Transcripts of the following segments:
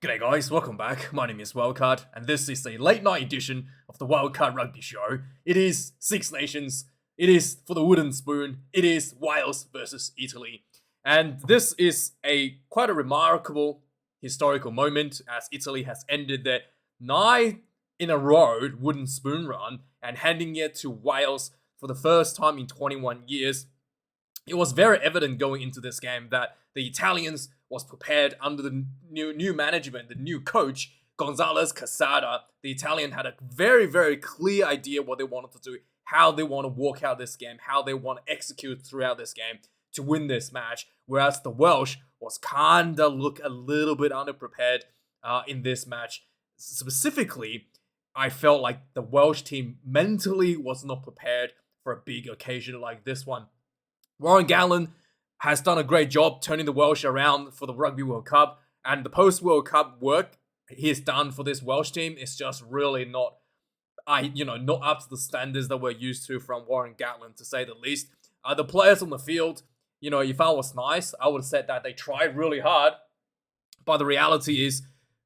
G'day guys, welcome back. My name is Wildkard, and this is a late night edition of the Wildcard Rugby Show. It is Six Nations, it is for the wooden spoon, it is Wales versus Italy. And this is quite a remarkable historical moment as Italy has ended their 9 in a row wooden spoon run and handing it to Wales for the first time in 21 years. It was very evident going into this game that the Italians was prepared under the new management, the new coach, Gonzalez Casada. The Italian had a very, very clear idea what they wanted to do, how they want to walk out this game, how they want to execute throughout this game to win this match. Whereas the Welsh was kind of look a little bit underprepared in this match. Specifically, I felt like the Welsh team mentally was not prepared for a big occasion like this one. Warren Gatland has done a great job turning the Welsh around for the Rugby World Cup, and the post-World Cup work he's done for this Welsh team is just really not up to the standards that we're used to from Warren Gatland, to say the least. The players on the field, if I was nice, I would have said that they tried really hard, but the reality is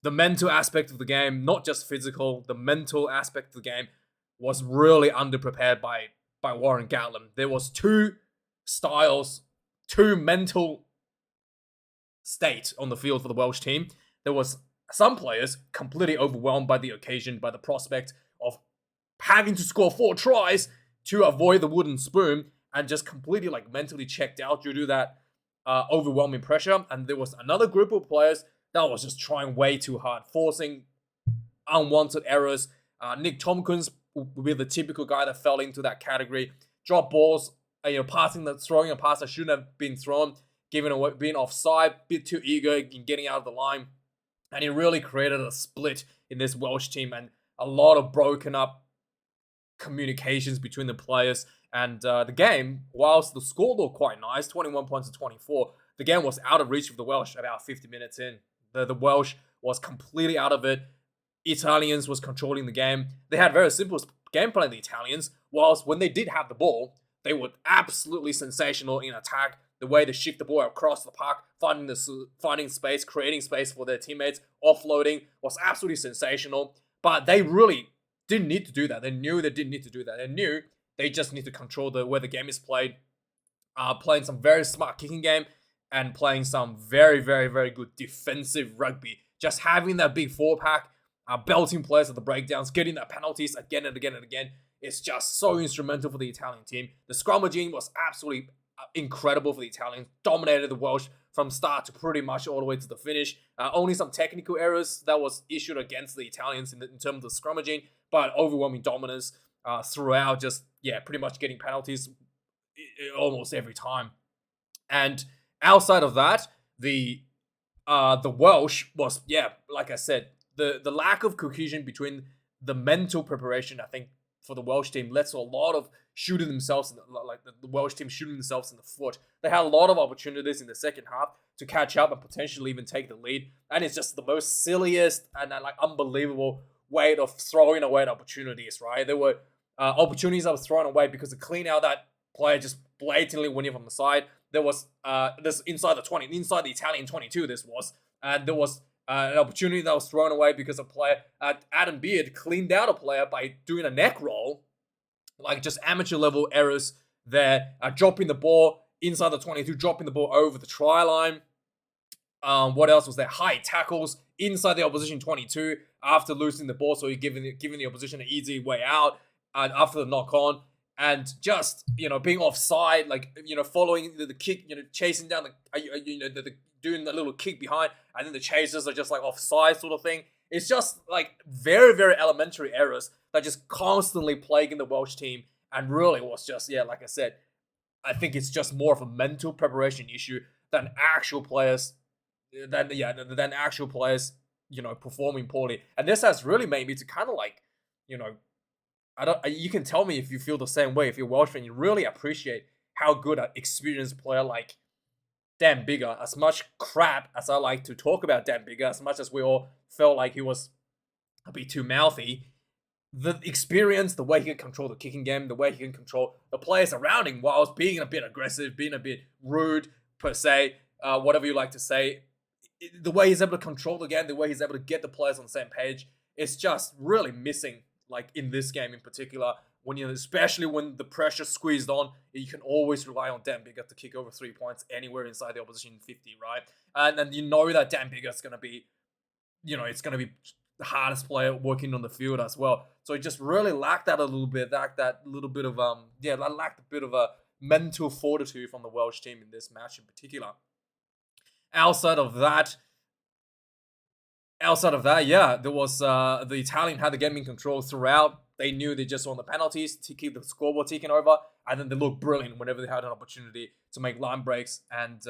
the mental aspect of the game, not just physical, the mental aspect of the game was really underprepared by Warren Gatland. There was two styles, two mental state on the field for the Welsh team. There was some players completely overwhelmed by the occasion, by the prospect of having to score 4 tries to avoid the wooden spoon, and just completely mentally checked out due to that overwhelming pressure. And there was another group of players that was just trying way too hard, forcing unwanted errors. Nick Tompkins would be the typical guy that fell into that category. Drop balls, throwing a pass that shouldn't have been thrown, giving away, being offside, a bit too eager in getting out of the line. And it really created a split in this Welsh team and a lot of broken up communications between the players. And the game, whilst the score looked quite nice, 21 points to 24, the game was out of reach of the Welsh about 50 minutes in. The Welsh was completely out of it. Italians was controlling the game. They had very simple game plan, the Italians, whilst when they did have the ball, they were absolutely sensational in attack. The way they shift the ball across the park, finding space, creating space for their teammates, offloading was absolutely sensational. But they really didn't need to do that. They knew they didn't need to do that. They knew they just need to control where the game is played. Playing some very smart kicking game and playing some very, very, very good defensive rugby. Just having that big 4-pack, belting players at the breakdowns, getting that penalties again and again and again. It's just so instrumental for the Italian team. The scrummaging was absolutely incredible for the Italians. Dominated the Welsh from start to pretty much all the way to the finish. Only some technical errors that was issued against the Italians in terms of the scrummaging, but overwhelming dominance throughout. Just pretty much getting penalties almost every time. And outside of that, the Welsh was like I said, the lack of cohesion between the mental preparation, I think, for the Welsh team led to a lot of shooting themselves, the Welsh team shooting themselves in the foot. They had a lot of opportunities in the second half to catch up and potentially even take the lead. And it's just the most silliest and unbelievable way of throwing away opportunities, right? There were opportunities that was thrown away because the clean out that player just blatantly winning from the side. There was this inside the Italian 22. And there was an opportunity that was thrown away because a player, Adam Beard, cleaned out a player by doing a neck roll, just amateur level errors there, dropping the ball inside the 22, dropping the ball over the try line. What else was there? High tackles inside the opposition 22 after losing the ball, so you're giving the opposition an easy way out after the knock on. And just, being offside, following the kick, chasing down doing the little kick behind, and then the chasers are just offside sort of thing. It's just very, very elementary errors that just constantly plaguing the Welsh team. And really was just, like I said, I think it's just more of a mental preparation issue than actual players, performing poorly. And this has really made me to kind of you can tell me if you feel the same way. If you're Welsh fan, you really appreciate how good an experienced player like Dan Biggar, as much crap as I like to talk about Dan Biggar, as much as we all felt like he was a bit too mouthy, the experience, the way he can control the kicking game, the way he can control the players around him whilst being a bit aggressive, being a bit rude, per se, whatever you like to say, the way he's able to control the game, the way he's able to get the players on the same page, it's just really missing. Like in this game in particular, when especially when the pressure squeezed on, you can always rely on Dan Bigger to kick over 3 points anywhere inside the opposition 50, right? And then that Dan Bigger's gonna be, it's gonna be the hardest player working on the field as well. So it just really lacked that a little bit, lacked a bit of a mental fortitude from the Welsh team in this match in particular. Outside of that, yeah, there was the Italian had the game in control throughout. They knew they just won the penalties to keep the scoreboard ticking over, and then they looked brilliant whenever they had an opportunity to make line breaks. And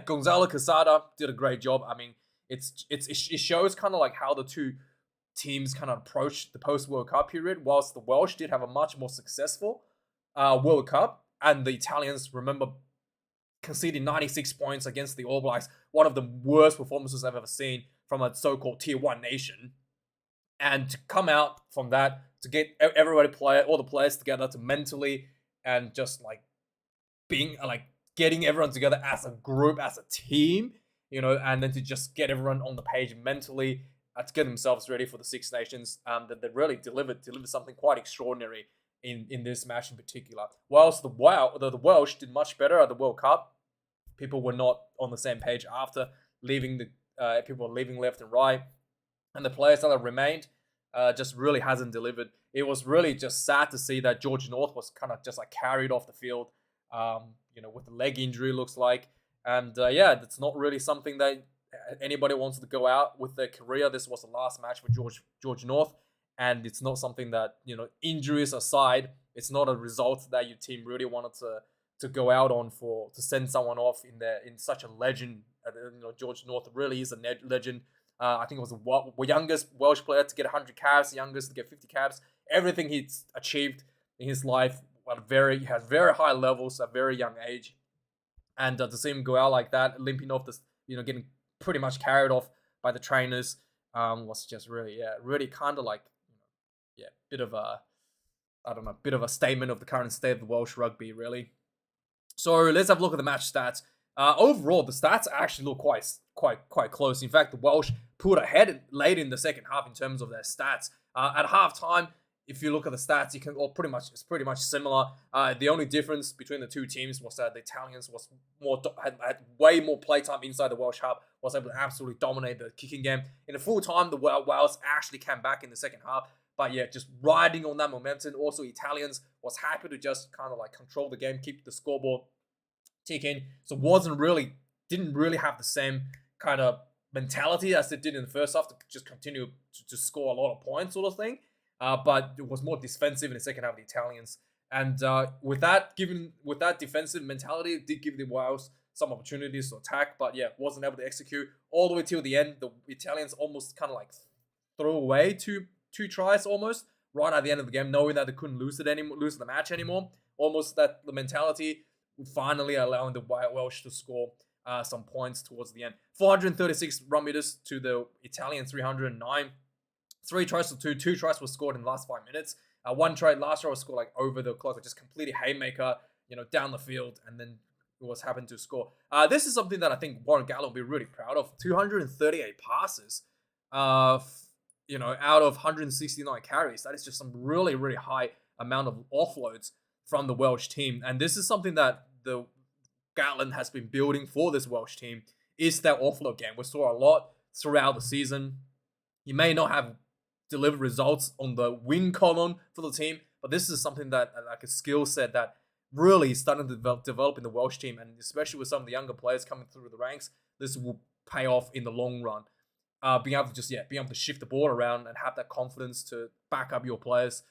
Gonzalo Quesada did a great job. I mean, it shows kind of like how the two teams kind of approached the post World Cup period. Whilst the Welsh did have a much more successful World Cup, and the Italians, remember, conceding 96 points against the All Blacks, one of the worst performances I've ever seen from a so-called Tier 1 nation. And to come out from that, to get all the players together to mentally and just like being like getting everyone together as a group, as a team, and then to just get everyone on the page mentally to get themselves ready for the Six Nations, that they really delivered something quite extraordinary in this match in particular. Whilst the Welsh did much better at the World Cup, people were not on the same page after leaving people were leaving left and right, and the players that have remained just really hasn't delivered. It was really just sad to see that George North was kind of just like carried off the field, with the leg injury, looks like. And that's not really something that anybody wants to go out with their career. This was the last match for George North, and it's not something that, injuries aside, it's not a result that your team really wanted to go out on to send someone off in such a legend. George North really is a legend. I think it was the youngest Welsh player to get 100 caps, the youngest to get 50 caps. Everything he's achieved in his life he has very high levels at a very young age. And to see him go out like that, limping off this, getting pretty much carried off by the trainers, was just really kind of like, bit of a statement of the current state of the Welsh rugby, really. So let's have a look at the match stats. Overall, the stats actually look quite close. In fact, the Welsh pulled ahead late in the second half in terms of their stats. At halftime, if you look at the stats, it's pretty much similar. The only difference between the two teams was that the Italians had way more playtime inside the Welsh half, was able to absolutely dominate the kicking game. In the full time, the Wales actually came back in the second half. But yeah, just riding on that momentum. Also, Italians was happy to just kind of like control the game, keep the scoreboard ticking. So didn't really have the same kind of mentality as they did in the first half to just continue to score a lot of points, sort of thing. But it was more defensive in the second half of the Italians. And with that defensive mentality, it did give the Wales some opportunities to attack, but yeah, wasn't able to execute all the way till the end. The Italians almost kind of like threw away two tries almost right at the end of the game, knowing that they couldn't lose the match anymore. Almost that the mentality finally allowing the Welsh to score some points towards the end. 436 run meters to the Italian 309. 3 tries to 2 tries were scored in the last 5 minutes. One try, last try was scored like over the clock, just completely haymaker, down the field, and then it was happened to score. This is something that I think Warren Gatland will be really proud of. 238 passes, out of 169 carries. That is just some really, really high amount of offloads from the Welsh team. And this is something that the Gatland has been building for this Welsh team, is that offload game. We saw a lot throughout the season. He may not have delivered results on the win column for the team, but this is something that, like a skill set that really is starting to develop in the Welsh team, and especially with some of the younger players coming through the ranks, this will pay off in the long run. Being able to shift the ball around and have that confidence to back up your players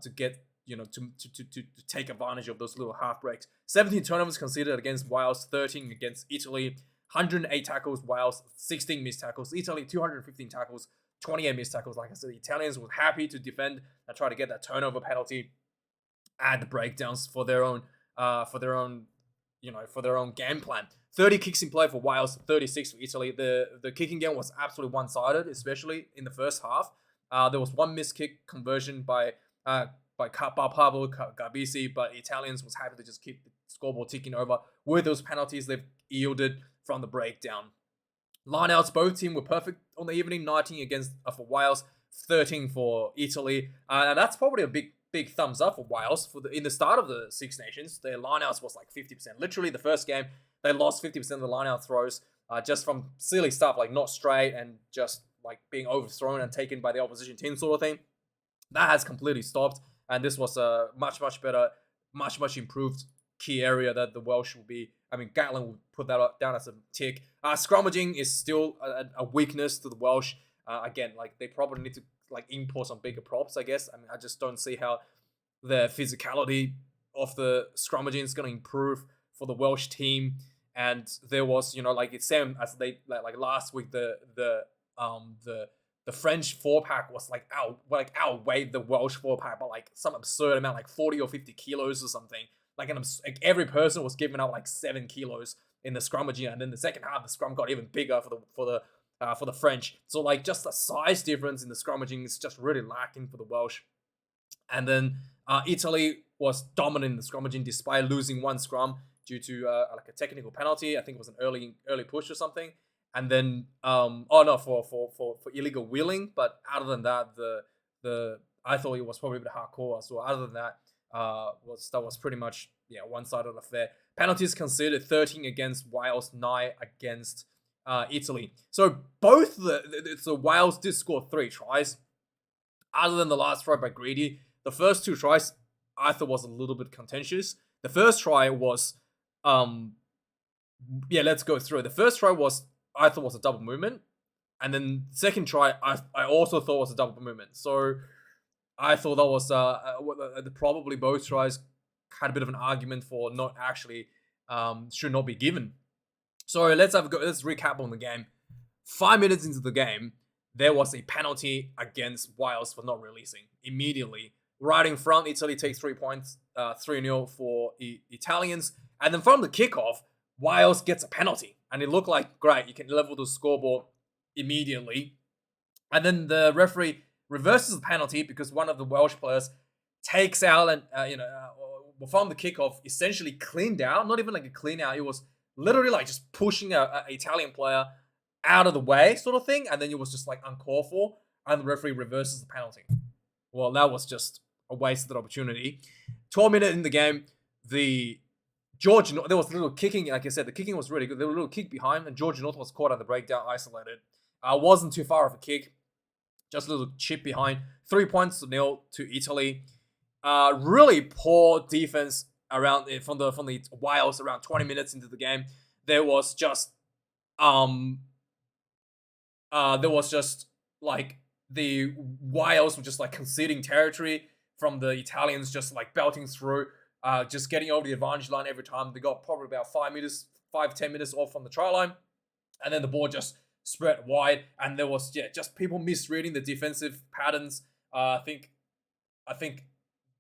to get, to take advantage of those little half breaks. 17 turnovers conceded against Wales, 13 against Italy, 108 tackles, Wales, 16 missed tackles, Italy, 215 tackles, 28 missed tackles. Like I said, the Italians were happy to defend and try to get that turnover penalty, add the breakdowns for their own game plan. 30 kicks in play for Wales, 36 for Italy. The kicking game was absolutely one-sided, especially in the first half. There was one missed kick conversion by Pablo Gabisi, but Italians was happy to just keep the scoreboard ticking over with those penalties they've yielded from the breakdown. Lineouts, both teams were perfect on the evening, 19 against for Wales, 13 for Italy. And that's probably a big thumbs up for Wales. In the start of the Six Nations, their lineouts was like 50%. Literally, the first game, they lost 50% of the lineout throws just from silly stuff like not straight and just like being overthrown and taken by the opposition team sort of thing. That has completely stopped. And this was a much better, much improved key area that the Welsh will be. I mean, Gatlin would put that down as a tick. Scrummaging is still a weakness to the Welsh. Again, like they probably need to like import some bigger props, I guess. I mean, I just don't see how the physicality of the scrummaging is going to improve for the Welsh team. And there was, like it's same as they like last week. The French 4-pack was outweighed the Welsh 4-pack by like some absurd amount, like 40 or 50 kilos or something. Like every person was giving up like 7 kilos in the scrummaging, and then the second half the scrum got even bigger for the French. So like just the size difference in the scrummaging is just really lacking for the Welsh. And then Italy was dominant in the scrummaging despite losing one scrum due to like a technical penalty. I think it was an early push or something. And then for illegal wheeling. But other than that, the I thought it was probably a bit hardcore. So other than that, was pretty much one-sided affair. Penalties considered 13 against Wales, 9 against Italy. So both the Wales did score 3 tries. Other than the last try by Greedy, the first 2 tries I thought was a little bit contentious. The first try was let's go through it. The first try I thought was a double movement, and then second try I also thought was a double movement. So I thought that was probably both tries had a bit of an argument for not actually should not be given. So let's recap on the game. 5 minutes into the game, there was a penalty against Wales for not releasing immediately. Right in front, Italy takes 3 points, 3-0 for Italians. And then from the kickoff, Wales gets a penalty. And it looked like, great, you can level the scoreboard immediately. And then the referee reverses the penalty because one of the Welsh players takes out and, from the kickoff, essentially cleaned out. Not even like a clean out. It was literally like just pushing an Italian player out of the way sort of thing. And then it was just like uncalled for. And the referee reverses the penalty. Well, that was just a wasted opportunity. 12 minutes in the game, there was a little kicking. Like I said, the kicking was really good. There was a little kick behind, and Georgia North was caught at the breakdown, isolated. Wasn't too far of a kick. Just a little chip behind. 3 points to 0 to Italy. Really poor defense around from the Wales around 20 minutes into the game. There was just like the Wales were just like conceding territory from the Italians, just like belting through, just getting over the advantage line every time. They got probably about 5-10 minutes off from the try line, and then the ball just spread wide, and there was just people misreading the defensive patterns. I think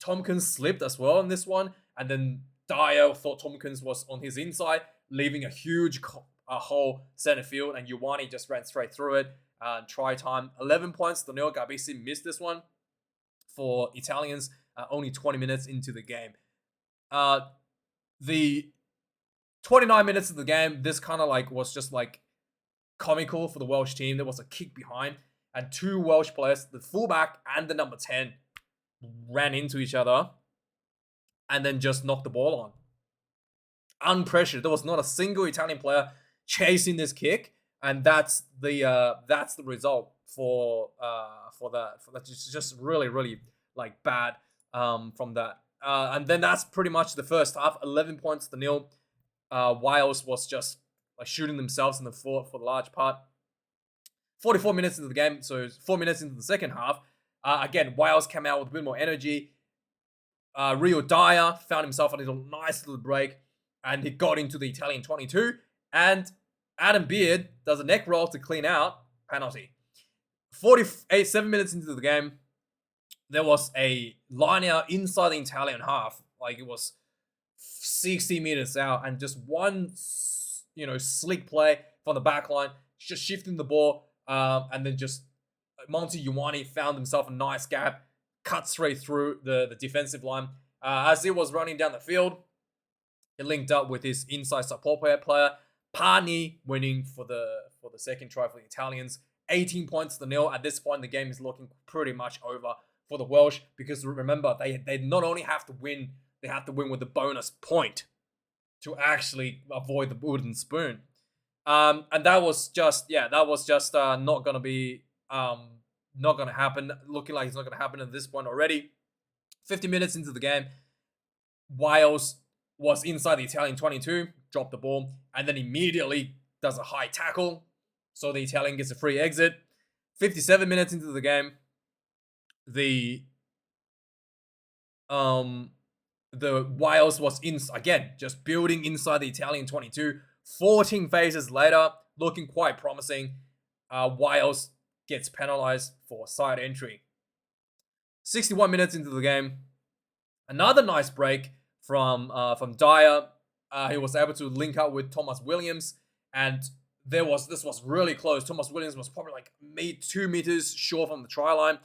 Tompkins slipped as well in this one, and then Dyer thought Tompkins was on his inside, leaving a huge hole center field, and Ioane just ran straight through it. Try time, 11 points. Daniel Gabisi missed this one for Italians, only 20 minutes into the game. The 29 minutes of the game, this kind of like was just like comical for the Welsh team. There was a kick behind, and 2 Welsh players, the fullback and the number 10, ran into each other and then just knocked the ball on. Unpressured. There was not a single Italian player chasing this kick, and that's the result for that. It's just really like bad from that. And then that's pretty much the first half. 11 points to 0. Wales was just like shooting themselves in the foot for the large part. 44 minutes into the game, so 4 minutes into the second half. Again, Wales came out with a bit more energy. Rio Dyer found himself a nice little break, and he got into the Italian 22. And Adam Beard does a neck roll to clean out. Penalty. 7 minutes into the game, there was a line out inside the Italian half. Like it was 60 meters out, and just one, slick play from the back line, just shifting the ball, and then just Monty Ioane found himself a nice gap, cut straight through the defensive line. As he was running down the field, he linked up with his inside support player. Pani winning for the second try for the Italians. 18 points to nil. At this point, the game is looking pretty much over for the Welsh, because remember, they not only have to win, they have to win with the bonus point to actually avoid the wooden spoon. And that was just not gonna be not gonna happen. Looking like it's not gonna happen at this point already. 50 minutes into the game, Wales was inside the Italian 22, dropped the ball, and then immediately does a high tackle, so the Italian gets a free exit. 57 minutes into the game, the Wales was again just building inside the Italian 22. 14 phases later, looking quite promising. Wales gets penalized for side entry. 61 minutes into the game, another nice break from Dyer. He was able to link up with Thomas Williams, and this was really close. Thomas Williams was probably like 2 meters short from the try line,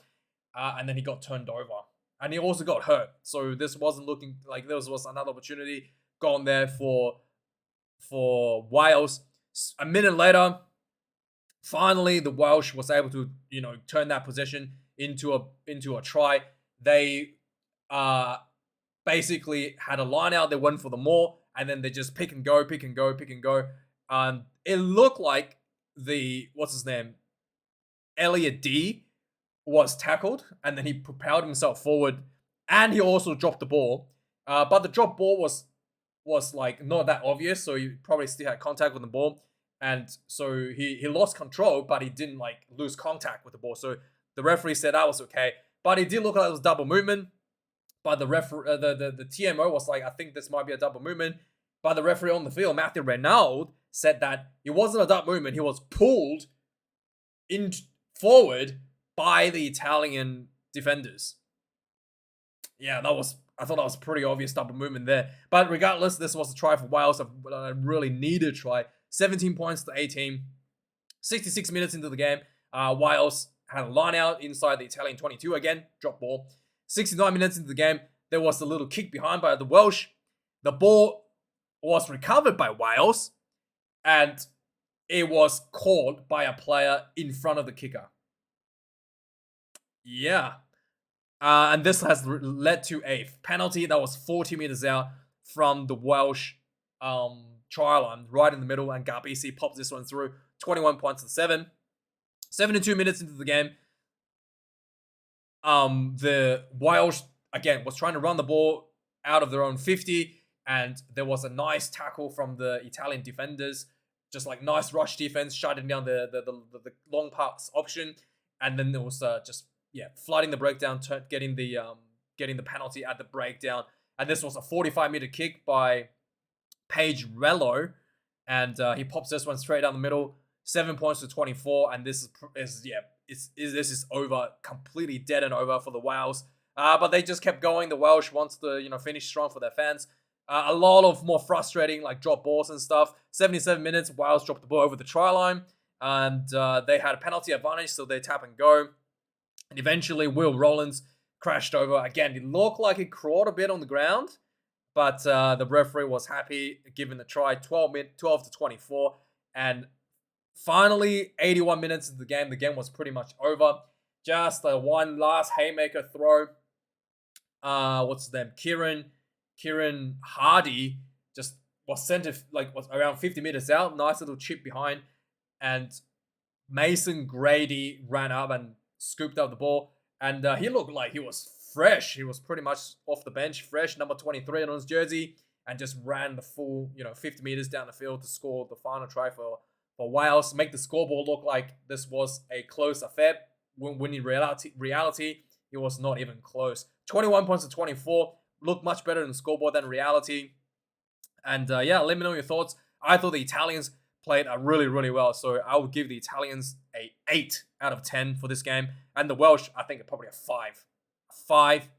and then he got turned over, and he also got hurt. So this wasn't looking like this was another opportunity gone there for Wales. A minute later, finally the Welsh was able to turn that possession into a try. They basically had a line out. They went for the maul, and then they just pick and go. It looked like Elliot D was tackled, and then he propelled himself forward, and he also dropped the ball. But the drop ball was like not that obvious, so he probably still had contact with the ball, and so he lost control, but he didn't like lose contact with the ball. So the referee said that was okay, but it did look like it was double movement. But the TMO was like, I think this might be a double movement. But the referee on the field, Matthew Renaud, said that it wasn't a double movement. He was pulled in forward by the Italian defenders. Yeah, I thought that was a pretty obvious double movement there. But regardless, this was a try for Wales, a really needed try. 17 points to 18. 66 minutes into the game, Wales had a line out inside the Italian 22 again, drop ball. 69 minutes into the game, there was a little kick behind by the Welsh. The ball was recovered by Wales, and it was caught by a player in front of the kicker. Yeah. And this has led to a penalty that was 40 meters out from the Welsh try line, right in the middle, and Garbisi pops this one through. 21 points to 7. 72 minutes into the game, the Welsh again was trying to run the ball out of their own 50, and there was a nice tackle from the Italian defenders, just like nice rush defense, shutting down the long pass option, and then there was flooding the breakdown, getting the penalty at the breakdown, and this was a 45-meter kick by Paige Rello, and he pops this one straight down the middle. 7 points to 24, and this is over, completely dead and over for the Wales. But they just kept going. The Welsh wants to finish strong for their fans. A lot of more frustrating like drop balls and stuff. 77 minutes, Wales dropped the ball over the try line, and they had a penalty advantage, so they tap and go. And eventually, Will Rollins crashed over again. It looked like he crawled a bit on the ground, but the referee was happy giving the try. 12 to 24, and finally, 81 minutes into the game was pretty much over. Just one last haymaker throw. What's his name? Kieran Hardy just was sent was around 50 meters out. Nice little chip behind, and Mason Grady ran up and scooped up the ball, and he looked like he was fresh. He was pretty much off the bench, fresh, number 23 on his jersey, and just ran the full 50 meters down the field to score the final try for Wales, make the scoreboard look like this was a close affair, when in reality, it was not even close. 21 points to 24, looked much better in the scoreboard than reality. And let me know your thoughts. I thought the Italians played really, really well, so I would give the Italians a 8 out of 10 for this game, and the Welsh, I think, are probably a 5. 5,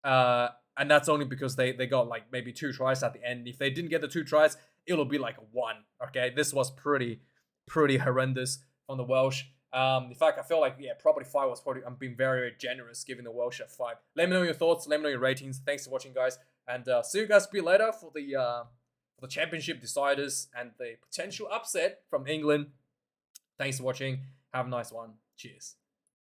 and that's only because they got like maybe 2 tries at the end. If they didn't get the 2 tries, it'll be like a 1. Okay, this was pretty horrendous from the Welsh. In fact, I feel like probably 5 was probably. I'm being very, very generous giving the Welsh a 5. Let me know your thoughts. Let me know your ratings. Thanks for watching, guys, and see you guys a bit later for the for the championship deciders and the potential upset from England. Thanks for watching. Have a nice one. Cheers.